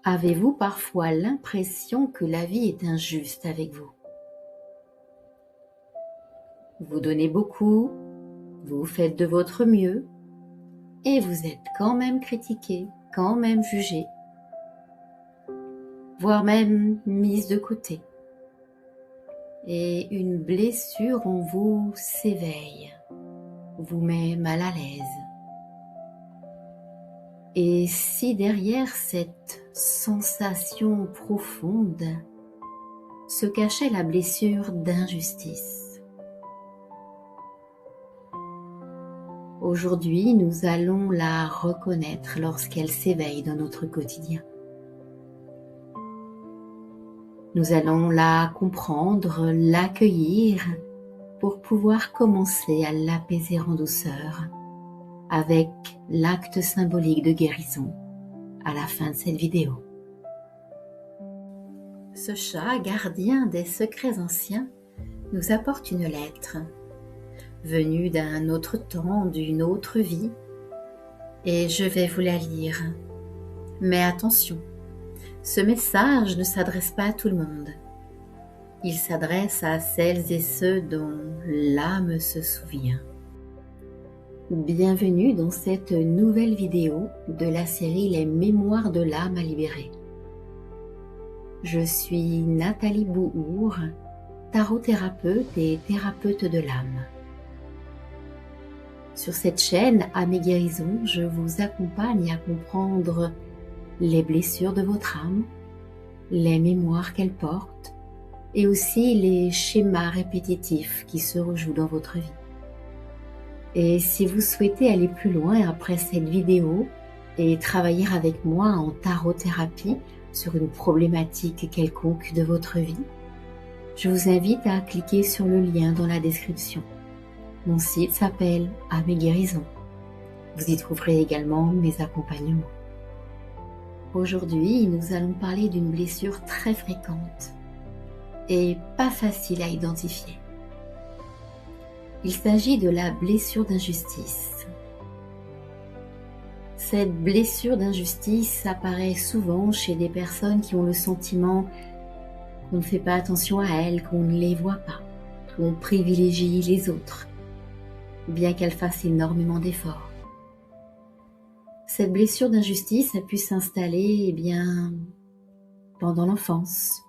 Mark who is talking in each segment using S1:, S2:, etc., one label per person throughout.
S1: Avez-vous parfois l'impression que la vie est injuste avec vous? Vous donnez beaucoup, vous faites de votre mieux, et vous êtes quand même critiqué, quand même jugé, voire même mise de côté. Et une blessure en vous s'éveille, vous met mal à l'aise. Et si derrière cette sensation profonde se cachait la blessure d'injustice? Aujourd'hui, nous allons la reconnaître lorsqu'elle s'éveille dans notre quotidien. Nous allons la comprendre, l'accueillir pour pouvoir commencer à l'apaiser en douceur avec l'acte symbolique de guérison à la fin de cette vidéo. Ce chat, gardien des secrets anciens, nous apporte une lettre venue d'un autre temps, d'une autre vie, et je vais vous la lire. Mais attention, ce message ne s'adresse pas à tout le monde. Il s'adresse à celles et ceux dont l'âme se souvient. Bienvenue dans cette nouvelle vidéo de la série Les Mémoires de l'âme à libérer. Je suis Nathalie Bouhour, tarot-thérapeute et thérapeute de l'âme. Sur cette chaîne Âme et Guérison, je vous accompagne à comprendre les blessures de votre âme, les mémoires qu'elle porte et aussi les schémas répétitifs qui se rejouent dans votre vie. Et si vous souhaitez aller plus loin après cette vidéo et travailler avec moi en tarot-thérapie sur une problématique quelconque de votre vie, je vous invite à cliquer sur le lien dans la description. Mon site s'appelle Âme et Guérison. Vous y trouverez également mes accompagnements. Aujourd'hui, nous allons parler d'une blessure très fréquente et pas facile à identifier. Il s'agit de la blessure d'injustice. Cette blessure d'injustice apparaît souvent chez des personnes qui ont le sentiment qu'on ne fait pas attention à elles, qu'on ne les voit pas, qu'on privilégie les autres, bien qu'elles fassent énormément d'efforts. Cette blessure d'injustice a pu s'installer pendant l'enfance.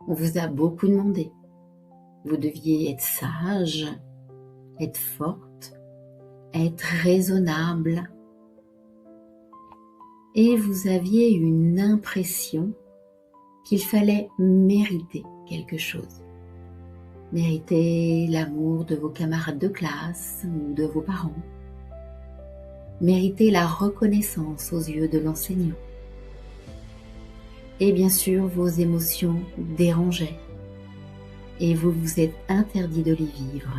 S1: On vous a beaucoup demandé. Vous deviez être sage, être forte, être raisonnable. Et vous aviez une impression qu'il fallait mériter quelque chose. Mériter l'amour de vos camarades de classe ou de vos parents. Mériter la reconnaissance aux yeux de l'enseignant. Et bien sûr, vos émotions dérangeaient et vous vous êtes interdit de les vivre.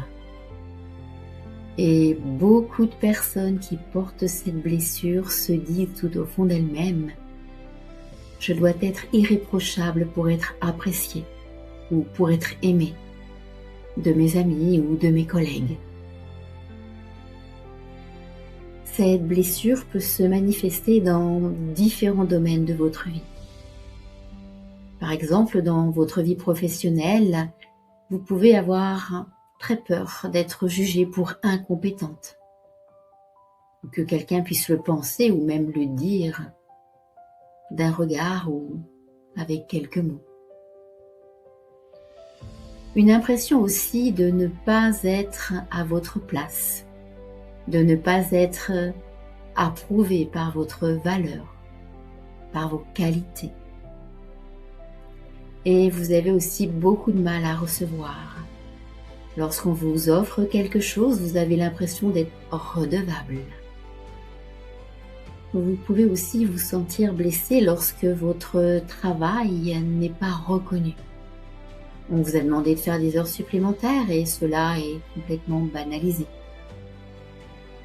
S1: Et beaucoup de personnes qui portent cette blessure se disent tout au fond d'elles-mêmes: je dois être irréprochable pour être appréciée ou pour être aimée de mes amis ou de mes collègues. Cette blessure peut se manifester dans différents domaines de votre vie. Par exemple, dans votre vie professionnelle, vous pouvez avoir très peur d'être jugée pour incompétente, ou que quelqu'un puisse le penser ou même le dire d'un regard ou avec quelques mots. Une impression aussi de ne pas être à votre place, de ne pas être approuvé par votre valeur, par vos qualités. Et vous avez aussi beaucoup de mal à recevoir. Lorsqu'on vous offre quelque chose, vous avez l'impression d'être redevable. Vous pouvez aussi vous sentir blessé lorsque votre travail n'est pas reconnu. On vous a demandé de faire des heures supplémentaires et cela est complètement banalisé.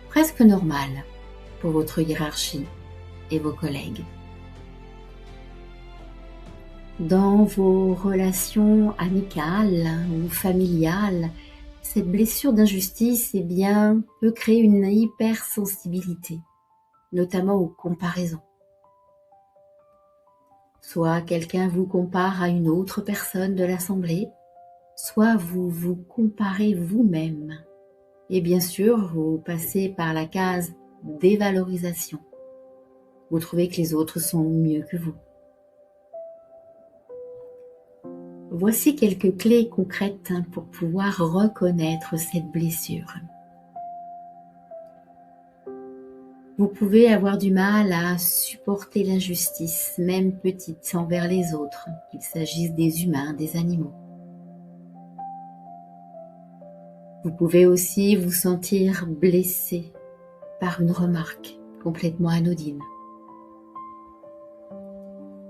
S1: Presque normal pour votre hiérarchie et vos collègues. Dans vos relations amicales ou familiales, cette blessure d'injustice peut créer une hypersensibilité, notamment aux comparaisons. Soit quelqu'un vous compare à une autre personne de l'assemblée, soit vous vous comparez vous-même. Et bien sûr, vous passez par la case dévalorisation. Vous trouvez que les autres sont mieux que vous. Voici quelques clés concrètes pour pouvoir reconnaître cette blessure. Vous pouvez avoir du mal à supporter l'injustice, même petite, envers les autres, qu'il s'agisse des humains, des animaux. Vous pouvez aussi vous sentir blessé par une remarque complètement anodine.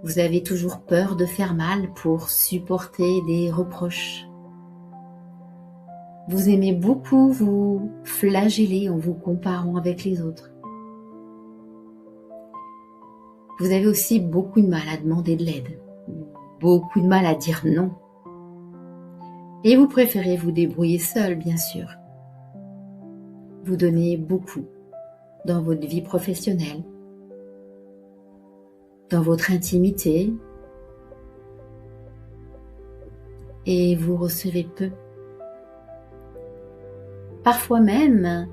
S1: Vous avez toujours peur de faire mal pour supporter des reproches. Vous aimez beaucoup vous flageller en vous comparant avec les autres. Vous avez aussi beaucoup de mal à demander de l'aide, beaucoup de mal à dire non. Et vous préférez vous débrouiller seul, bien sûr. Vous donnez beaucoup dans votre vie professionnelle, dans votre intimité, et vous recevez peu. Parfois même,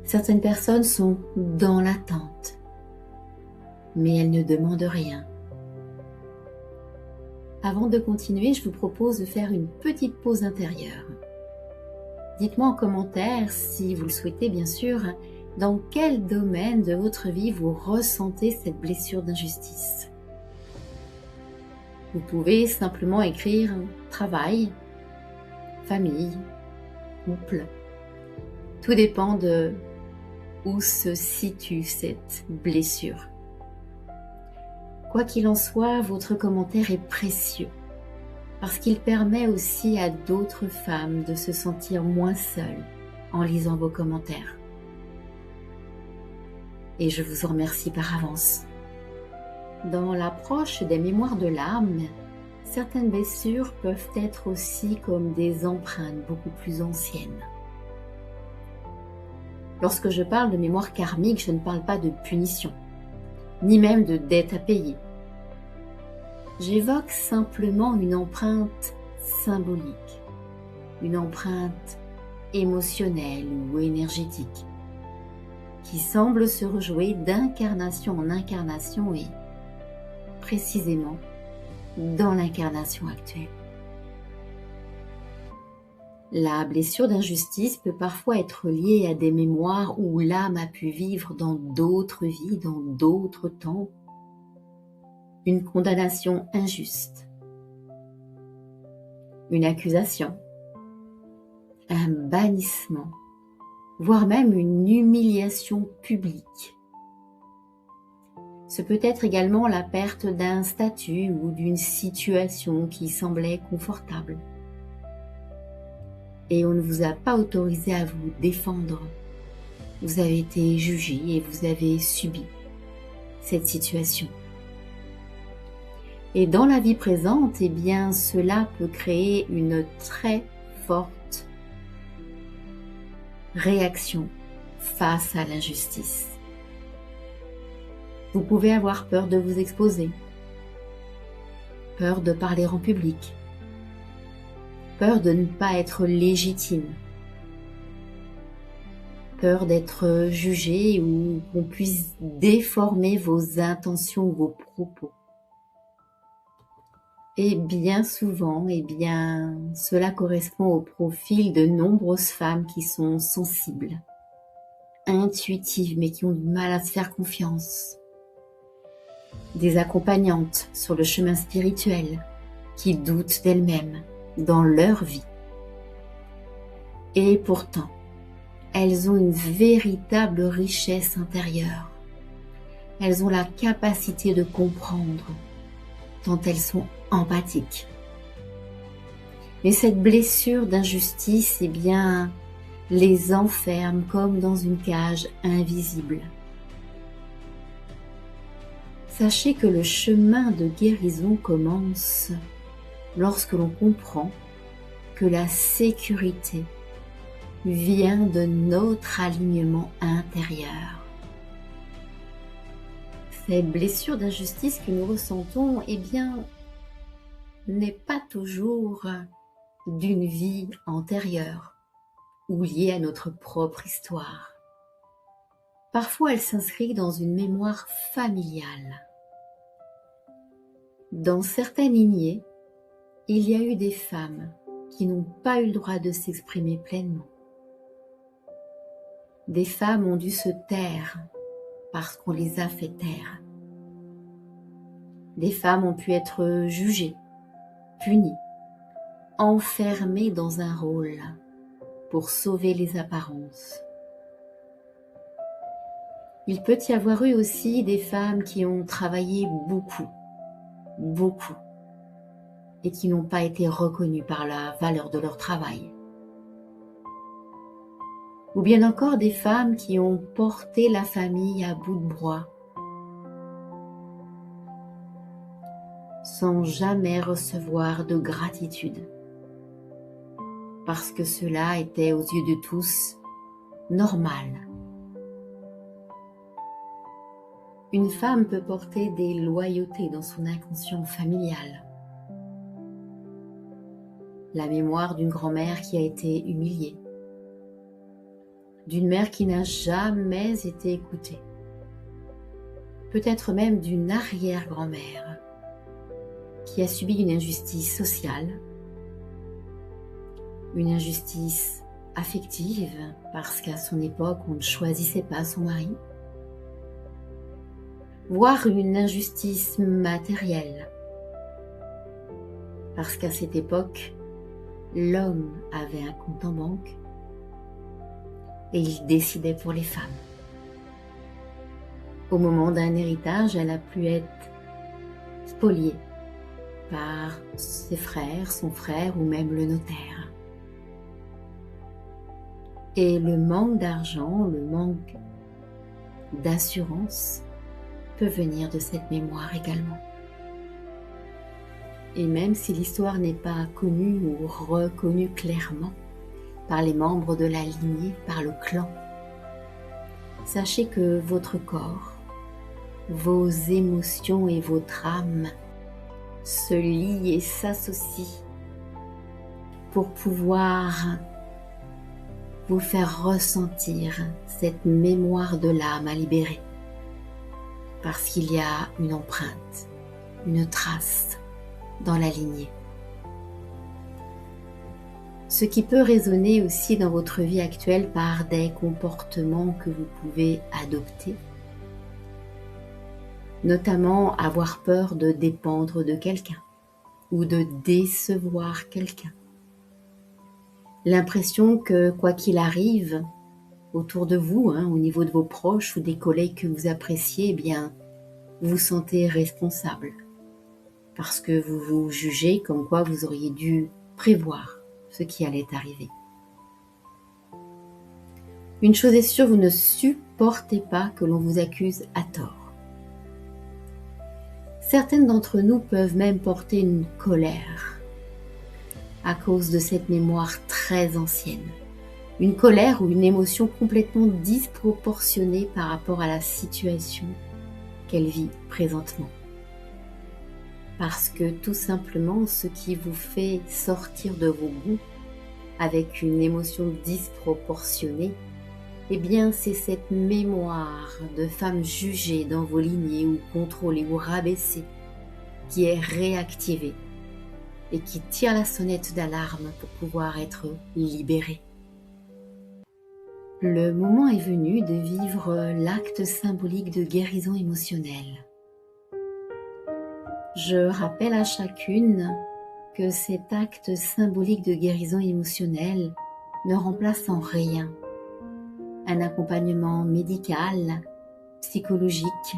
S1: certaines personnes sont dans l'attente, mais elles ne demandent rien. Avant de continuer, je vous propose de faire une petite pause intérieure. Dites-moi en commentaire, si vous le souhaitez bien sûr, dans quel domaine de votre vie vous ressentez cette blessure d'injustice. Vous pouvez simplement écrire travail, famille, couple. Tout dépend de où se situe cette blessure. Quoi qu'il en soit, votre commentaire est précieux parce qu'il permet aussi à d'autres femmes de se sentir moins seules en lisant vos commentaires. Et je vous en remercie par avance. Dans l'approche des mémoires de l'âme, certaines blessures peuvent être aussi comme des empreintes beaucoup plus anciennes. Lorsque je parle de mémoire karmique, je ne parle pas de punition, ni même de dette à payer. J'évoque simplement une empreinte symbolique, une empreinte émotionnelle ou énergétique, qui semble se rejouer d'incarnation en incarnation et précisément dans l'incarnation actuelle. La blessure d'injustice peut parfois être liée à des mémoires où l'âme a pu vivre dans d'autres vies, dans d'autres temps, une condamnation injuste, une accusation, un bannissement, voire même une humiliation publique. Ce peut être également la perte d'un statut ou d'une situation qui semblait confortable. Et on ne vous a pas autorisé à vous défendre. Vous avez été jugé et vous avez subi cette situation. Et dans la vie présente, eh bien, cela peut créer une très forte réaction face à l'injustice. Vous pouvez avoir peur de vous exposer, peur de parler en public, peur de ne pas être légitime, peur d'être jugé ou qu'on puisse déformer vos intentions ou vos propos. Et bien souvent, cela correspond au profil de nombreuses femmes qui sont sensibles, intuitives, mais qui ont du mal à se faire confiance. Des accompagnantes sur le chemin spirituel qui doutent d'elles-mêmes dans leur vie. Et pourtant, elles ont une véritable richesse intérieure. Elles ont la capacité de comprendre, tant elles sont empathiques. Mais cette blessure d'injustice, les enferme comme dans une cage invisible. Sachez que le chemin de guérison commence lorsque l'on comprend que la sécurité vient de notre alignement intérieur. ces blessures d'injustice que nous ressentons, eh bien, n'est pas toujours d'une vie antérieure ou liée à notre propre histoire. Parfois, elle s'inscrit dans une mémoire familiale. Dans certaines lignées, il y a eu des femmes qui n'ont pas eu le droit de s'exprimer pleinement. Des femmes ont dû se taire parce qu'on les a fait taire. Des femmes ont pu être jugées, punies, enfermées dans un rôle pour sauver les apparences. Il peut y avoir eu aussi des femmes qui ont travaillé beaucoup, et qui n'ont pas été reconnues par la valeur de leur travail. Ou bien encore des femmes qui ont porté la famille à bout de bras, sans jamais recevoir de gratitude, parce que cela était aux yeux de tous normal. Une femme peut porter des loyautés dans son inconscient familial. La mémoire d'une grand-mère qui a été humiliée, d'une mère qui n'a jamais été écoutée, peut-être même d'une arrière-grand-mère qui a subi une injustice sociale, une injustice affective parce qu'à son époque on ne choisissait pas son mari, voire une injustice matérielle parce qu'à cette époque l'homme avait un compte en banque et il décidait pour les femmes. Au moment d'un héritage, elle a pu être spoliée par ses frères, son frère ou même le notaire. Et le manque d'argent, le manque d'assurance peut venir de cette mémoire également. Et même si l'histoire n'est pas connue ou reconnue clairement par les membres de la lignée, par le clan, sachez que votre corps, vos émotions et votre âme se lient et s'associent pour pouvoir vous faire ressentir cette mémoire de l'âme à libérer. Parce qu'il y a une empreinte, une trace dans la lignée. Ce qui peut résonner aussi dans votre vie actuelle par des comportements que vous pouvez adopter, notamment avoir peur de dépendre de quelqu'un ou de décevoir quelqu'un. L'impression que quoi qu'il arrive autour de vous, au niveau de vos proches ou des collègues que vous appréciez, eh bien, vous vous sentez responsable parce que vous vous jugez comme quoi vous auriez dû prévoir ce qui allait arriver. Une chose est sûre, vous ne supportez pas que l'on vous accuse à tort. Certaines d'entre nous peuvent même porter une colère à cause de cette mémoire très ancienne. Une colère ou une émotion complètement disproportionnée par rapport à la situation qu'elle vit présentement. Parce que tout simplement, ce qui vous fait sortir de vos goûts avec une émotion disproportionnée, eh bien c'est cette mémoire de femme jugée dans vos lignées ou contrôlée ou rabaissée qui est réactivée et qui tire la sonnette d'alarme pour pouvoir être libérée. Le moment est venu de vivre l'acte symbolique de guérison émotionnelle. Je rappelle à chacune que cet acte symbolique de guérison émotionnelle ne remplace en rien un accompagnement médical, psychologique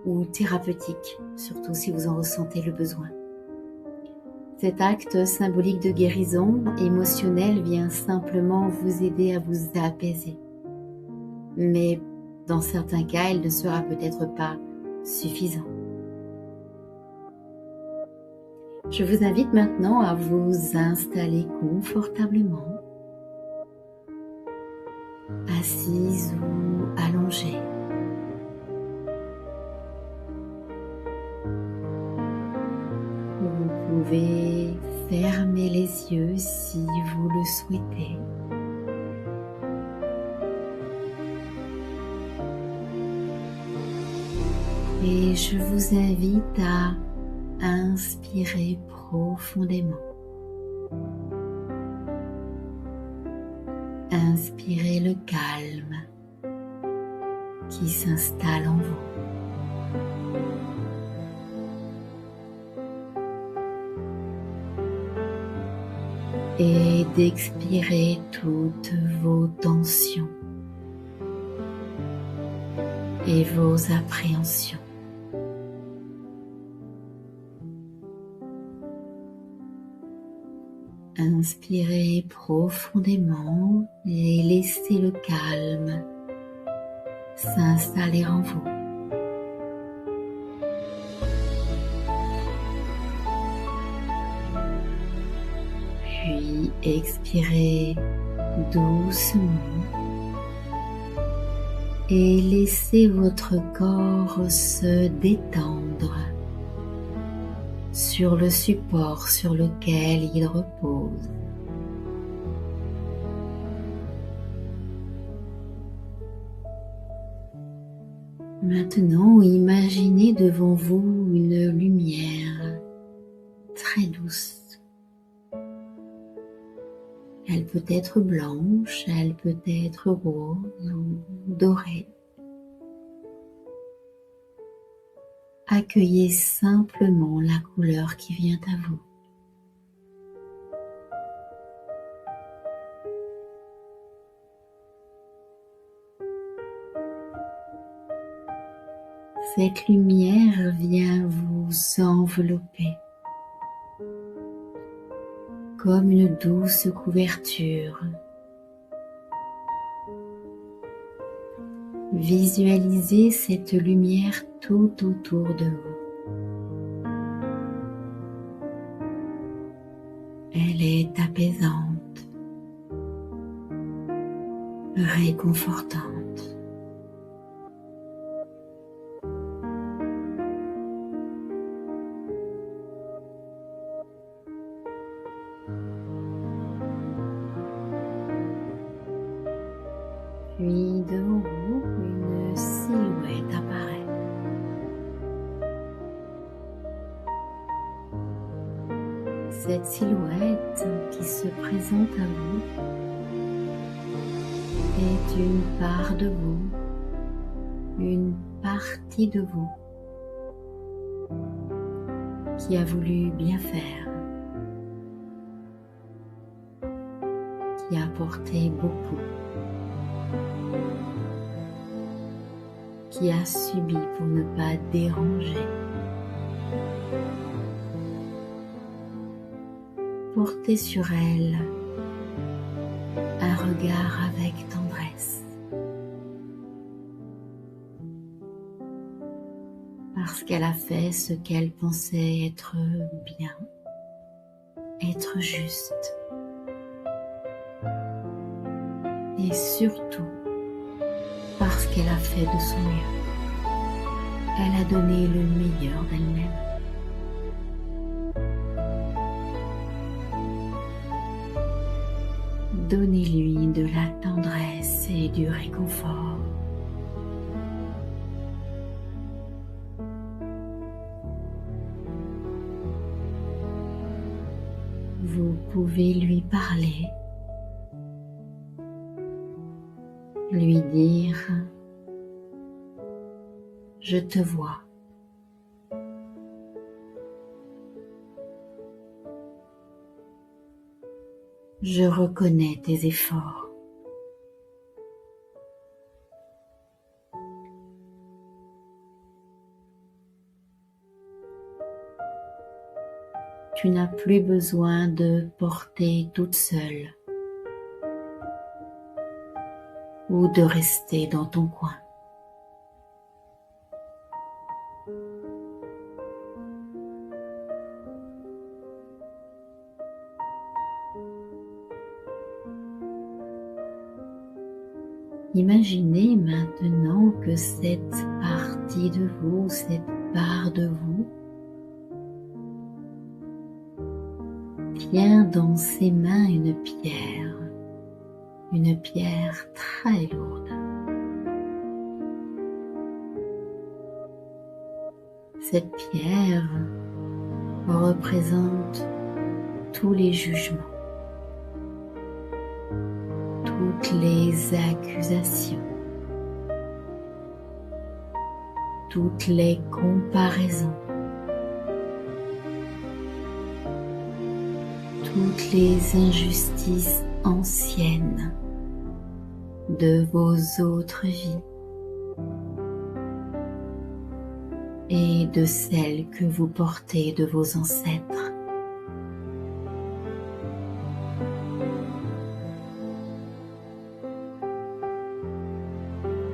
S1: ou thérapeutique, surtout si vous en ressentez le besoin. Cet acte symbolique de guérison émotionnelle vient simplement vous aider à vous apaiser. Mais dans certains cas, il ne sera peut-être pas suffisant. Je vous invite maintenant à vous installer confortablement, assise ou allongée. pouvez fermer les yeux si vous le souhaitez. Et je vous invite à inspirer profondément. Inspirez le calme qui s'installe en vous. Et d'expirer toutes vos tensions et vos appréhensions. Inspirez profondément et laissez le calme s'installer en vous. Puis expirez doucement et laissez votre corps se détendre sur le support sur lequel il repose. Maintenant, imaginez devant vous une lumière très douce. Elle peut être blanche, elle peut être rose ou dorée. Accueillez simplement la couleur qui vient à vous. Cette lumière vient vous envelopper comme une douce couverture. Visualisez cette lumière tout autour de vous. Elle est apaisante, réconfortante. Puis devant vous, une silhouette apparaît. Cette silhouette qui se présente à vous est une part de vous, une partie de vous qui a voulu bien faire, qui a apporté beaucoup, qui a subi pour ne pas déranger. Portez sur elle un regard avec tendresse, parce qu'elle a fait ce qu'elle pensait être bien, être juste, et surtout parce qu'elle a fait de son mieux. Elle a donné le meilleur d'elle-même. Donnez-lui de la tendresse et du réconfort. Vous pouvez lui parler, lui dire « Je te vois ». Je reconnais tes efforts. Tu n'as plus besoin de porter toute seule ou de rester dans ton coin. Imaginez maintenant que cette partie de vous, cette part de vous, tient dans ses mains une pierre très lourde. Cette pierre représente tous les jugements, toutes les accusations, toutes les comparaisons, toutes les injustices anciennes de vos autres vies et de celles que vous portez de vos ancêtres.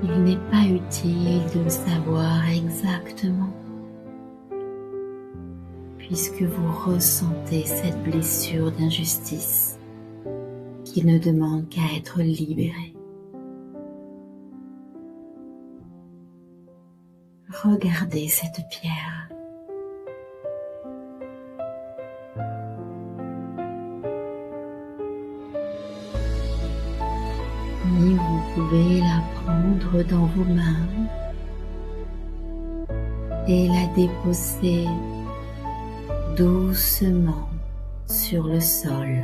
S1: Il n'est pas utile de savoir exactement, puisque vous ressentez cette blessure d'injustice qui ne demande qu'à être libérée. Regardez cette pierre. Et vous pouvez la prendre dans vos mains et la déposer doucement sur le sol.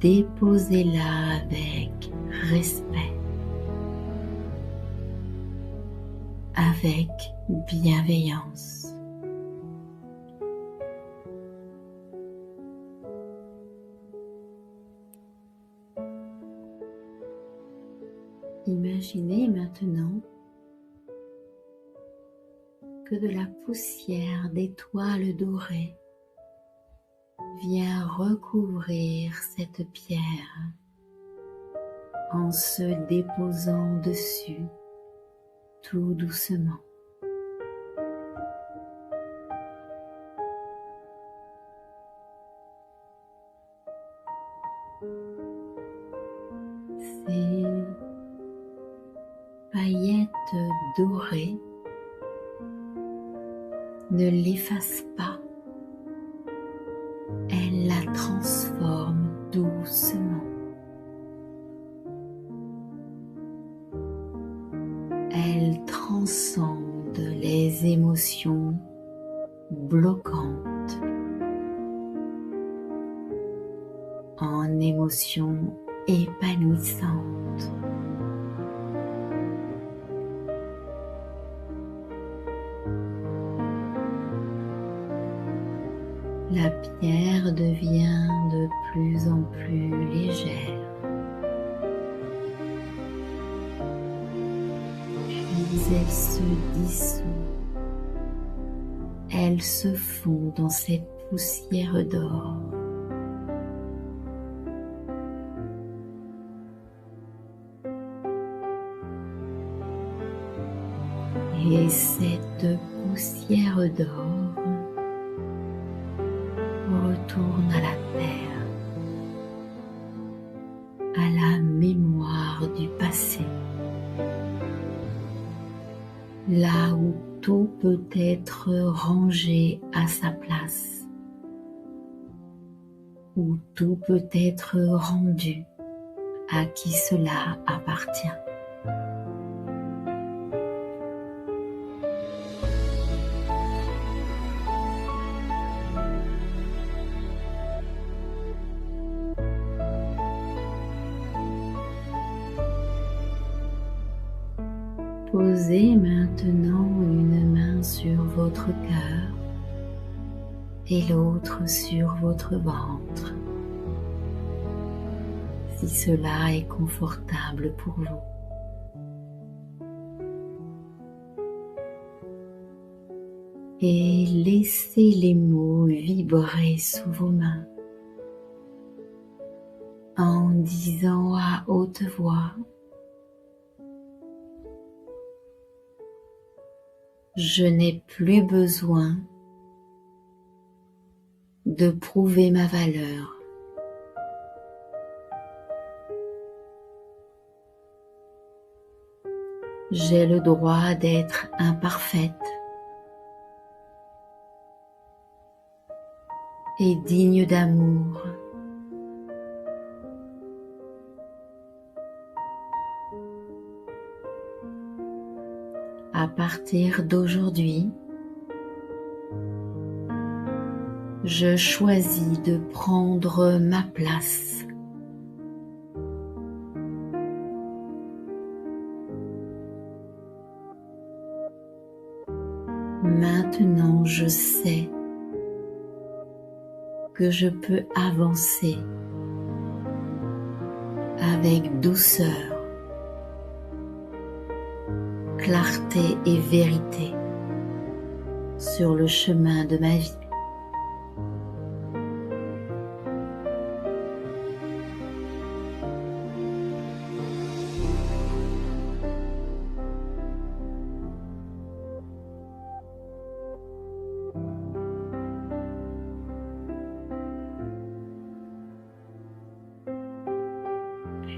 S1: Déposez-la avec respect, avec bienveillance. Imaginez maintenant que de la poussière d'étoiles dorées vient recouvrir cette pierre en se déposant dessus tout doucement. Ces paillettes dorées ne l'effacent pas, elles la transforment doucement. Elles transcendent les émotions bloquantes en émotions épanouissantes. La pierre devient de plus en plus légère. Puis elle se dissout. Elle se fond dans cette poussière d'or. Et cette poussière d'or retourne à la terre, à la mémoire du passé, là où tout peut être rangé à sa place, où tout peut être rendu à qui cela appartient. Posez maintenant une main sur votre cœur et l'autre sur votre ventre, si cela est confortable pour vous. Et laissez les mots vibrer sous vos mains en disant à haute voix: je n'ai plus besoin de prouver ma valeur. J'ai le droit d'être imparfaite et digne d'amour. À partir d'aujourd'hui, je choisis de prendre ma place. Maintenant, je sais que je peux avancer avec douceur, clarté et vérité sur le chemin de ma vie.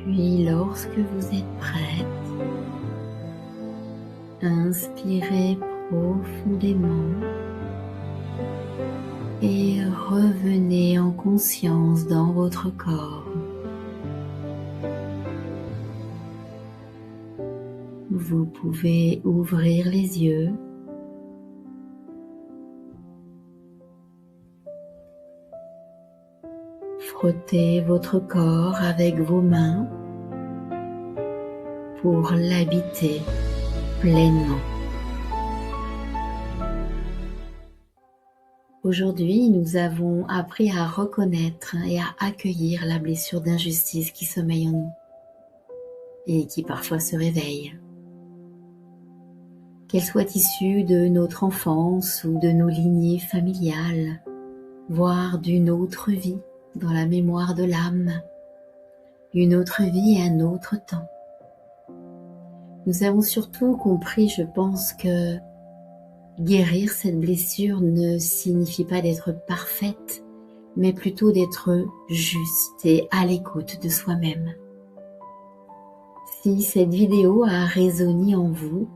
S1: Puis, lorsque vous êtes prête, inspirez profondément et revenez en conscience dans votre corps. Vous pouvez ouvrir les yeux. Frottez votre corps avec vos mains pour l'habiter pleinement. Aujourd'hui, nous avons appris à reconnaître et à accueillir la blessure d'injustice qui sommeille en nous et qui parfois se réveille. Qu'elle soit issue de notre enfance ou de nos lignées familiales, voire d'une autre vie dans la mémoire de l'âme, une autre vie et un autre temps. Nous avons surtout compris, je pense, que guérir cette blessure ne signifie pas d'être parfaite, mais plutôt d'être juste et à l'écoute de soi-même. Si cette vidéo a résonné en vous,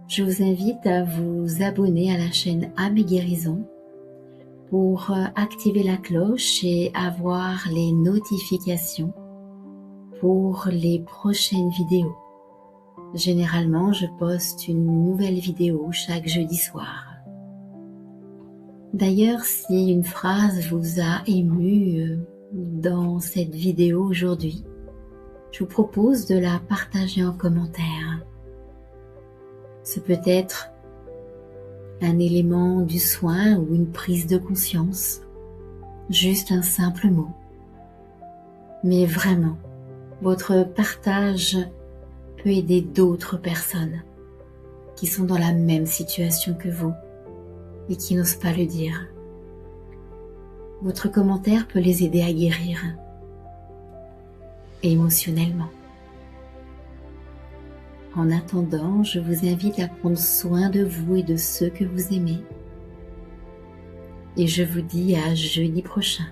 S1: je vous invite à vous abonner à la chaîne Âme et Guérison pour activer la cloche et avoir les notifications pour les prochaines vidéos. Généralement, je poste une nouvelle vidéo chaque jeudi soir. D'ailleurs, si une phrase vous a ému dans cette vidéo aujourd'hui, je vous propose de la partager en commentaire. Ce peut être un élément du soin ou une prise de conscience, juste un simple mot. Mais vraiment, votre partage peut aider d'autres personnes qui sont dans la même situation que vous et qui n'osent pas le dire. Votre commentaire peut les aider à guérir émotionnellement. En attendant, je vous invite à prendre soin de vous et de ceux que vous aimez. Et je vous dis à jeudi prochain.